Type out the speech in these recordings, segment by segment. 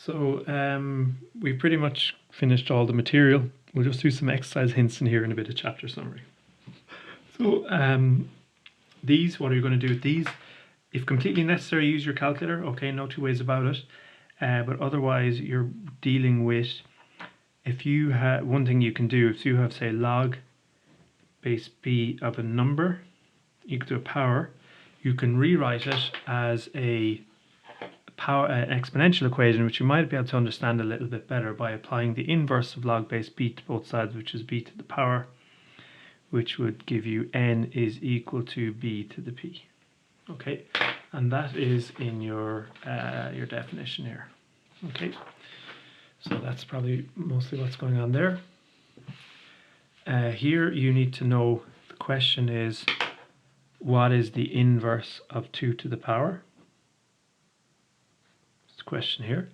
So we pretty much finished all the material. We'll just do some exercise hints in here and a bit of chapter summary. So what are you going to do with these? If completely necessary, use your calculator. Okay, no two ways about it. But otherwise, you're dealing with, if you have, one thing you can do, if you have, say, log base b of a number equal to a power, you can rewrite it as an exponential equation, which you might be able to understand a little bit better by applying the inverse of log base b to both sides, which is b to the power, which would give you n is equal to b to the p. Okay, and that is in your definition here. Okay, so that's probably mostly what's going on there. Here you need to know, the question is, what is the inverse of 2 to the power? It's the question here.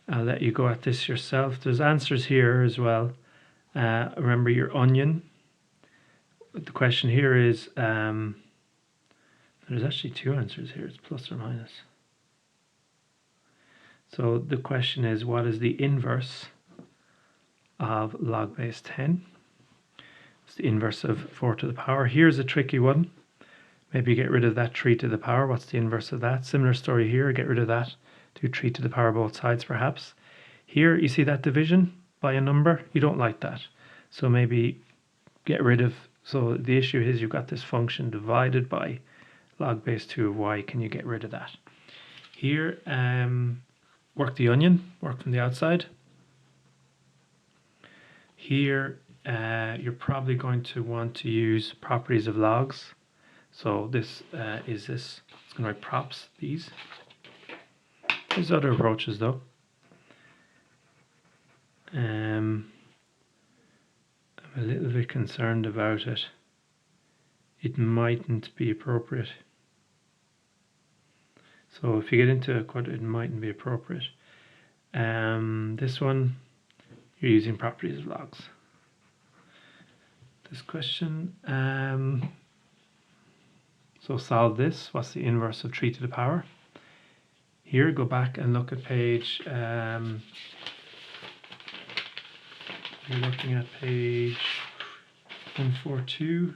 I'll let you go at this yourself. There's answers here as well. Remember your onion. The question here is, there's actually two answers here. It's plus or minus. So the question is, what is the inverse of log base 10? It's the inverse of 4 to the power. Here's a tricky one. Maybe get rid of that 3 to the power. What's the inverse of that? Similar story here. Get rid of that. Do 3 to the power both sides perhaps. Here you see that division by a number. You don't like that. So maybe get rid of, so the issue is you've got this function divided by log base 2 of y. Can you get rid of that? Here, work the onion. Work from the outside. Here, you're probably going to want to use properties of logs. So this is this. It's going to write props, these. There's other approaches though. I'm a little bit concerned about it. It mightn't be appropriate. So if you get into it mightn't be appropriate. This one, you're using properties of logs. This question, so solve this. What's the inverse of 3 to the power? Here, go back and look at page, you're looking at page 142.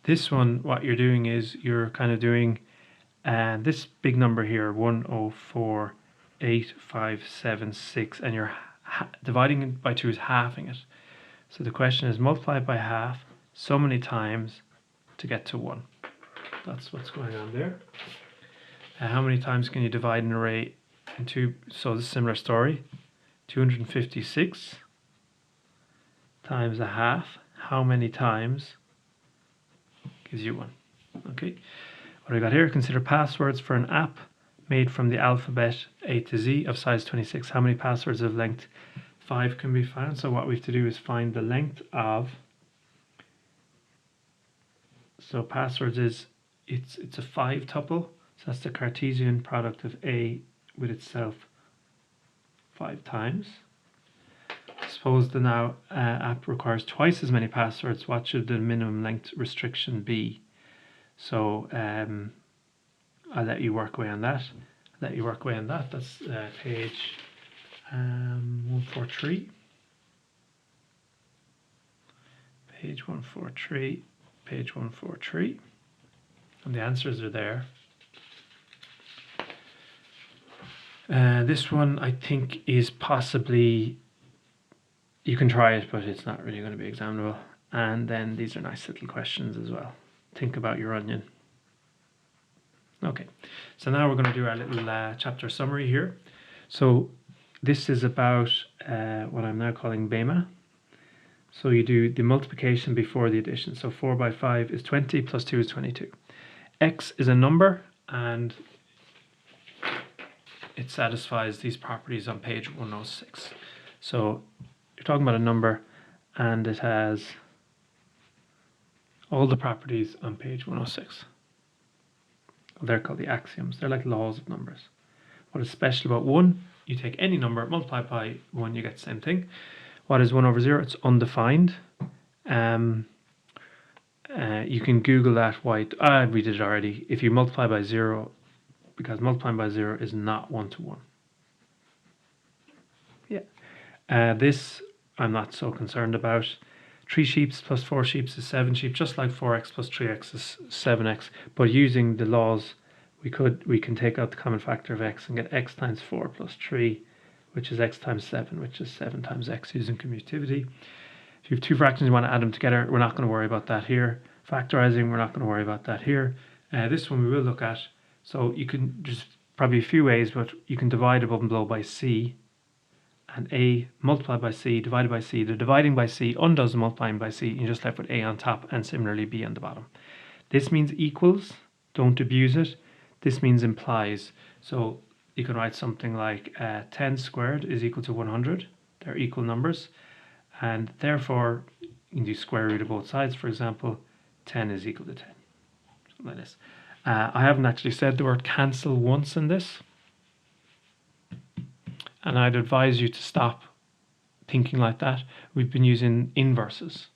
This one, what you're doing is you're kind of doing this big number here, 1048576, and you're dividing it by 2 is halving it. So the question is multiply it by half so many times to get to 1. That's what's going on there. How many times can you divide an array into? So this is a similar story. 256 times a half. How many times gives you 1? Okay. What do we got here? Consider passwords for an app made from the alphabet A to Z of size 26. How many passwords of length 5 can be found? So what we have to do is find the length of, so passwords is, it's a 5 tuple, so that's the Cartesian product of A with itself 5 times. Suppose the now app requires twice as many passwords. What should the minimum length restriction be? So I'll let you work away on that. That's page 143. Page 143. Page 143. And the answers are there. This one I think is possibly, you can try it, but it's not really going to be examinable. And then these are nice little questions as well. Think about your onion. Okay, so now we're going to do our little chapter summary here. So this is about what I'm now calling BEMA. So you do the multiplication before the addition. So 4 by 5 is 20 plus 2 is 22. X is a number and it satisfies these properties on page 106. So you're talking about a number and it has all the properties on page 106. They're called the axioms. They're like laws of numbers. What is special about 1? You take any number, multiply by 1, you get the same thing. What is 1 over 0? It's undefined. You can Google that. We did it already. If you multiply by 0, because multiplying by 0 is not 1 to 1. Yeah. This I'm not so concerned about. 3 sheep plus 4 sheep is 7 sheep, just like 4x plus 3x is 7x. But using the laws, we can take out the common factor of x and get x times 4 plus 3, which is x times 7, which is 7 times x using commutativity. If you have two fractions, you want to add them together. We're not going to worry about that here. Factorizing, we're not going to worry about that here. This one we will look at. So you can, there's probably a few ways, but you can divide above and below by c, and a multiplied by c divided by c. The dividing by c undoes the multiplying by c. You're just left with a on top and similarly b on the bottom. This means equals. Don't abuse it. This means implies. So you can write something like 10 squared is equal to 100. They're equal numbers. And therefore, you can do square root of both sides. For example, 10 is equal to 10. Something like this. I haven't actually said the word cancel once in this. And I'd advise you to stop thinking like that. We've been using inverses.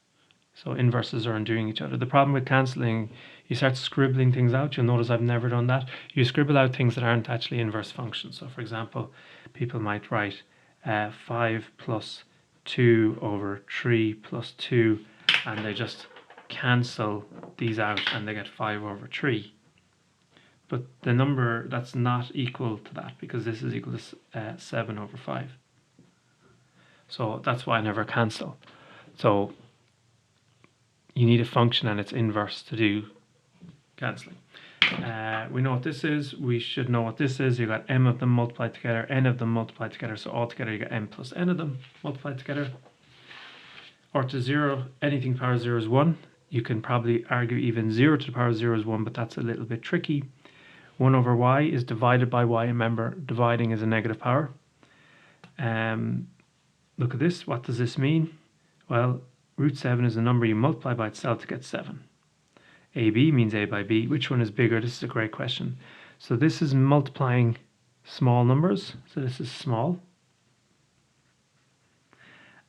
So inverses are undoing each other. The problem with cancelling, you start scribbling things out. You'll notice I've never done that. You scribble out things that aren't actually inverse functions. So for example, people might write 5 plus 2 over 3 plus 2, and they just cancel these out and they get 5 over 3. But the number that's not equal to that, because this is equal to 7 over 5. So that's why I never cancel. So you need a function and its inverse to do cancelling. We know what this is. We should know what this is. You got m of them multiplied together, n of them multiplied together. So altogether you got m plus n of them multiplied together. Or to 0, anything to the power of 0 is 1. You can probably argue even 0 to the power of 0 is 1, but that's a little bit tricky. 1 over y is divided by y. Remember, dividing is a negative power. Look at this. What does this mean? Well, root 7 is a number you multiply by itself to get 7. AB means a by b. Which one is bigger? This is a great question. So this is multiplying small numbers. So this is small.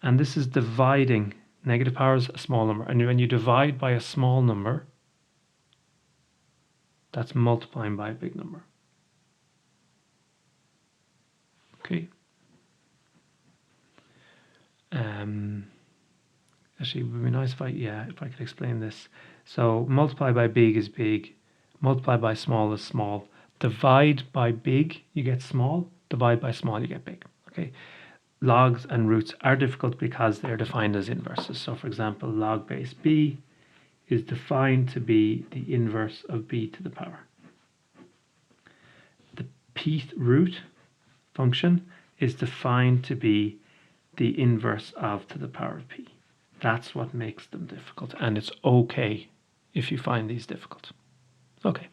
And this is dividing negative powers, a small number. And when you divide by a small number, that's multiplying by a big number. Okay. Actually, it would be nice if I could explain this. So multiply by big is big, multiply by small is small. Divide by big, you get small. Divide by small, you get big. Okay. Logs and roots are difficult because they're defined as inverses. So for example, log base b is defined to be the inverse of b to the power. The pth root function is defined to be the inverse of to the power of p. That's what makes them difficult, and it's okay if you find these difficult. Okay.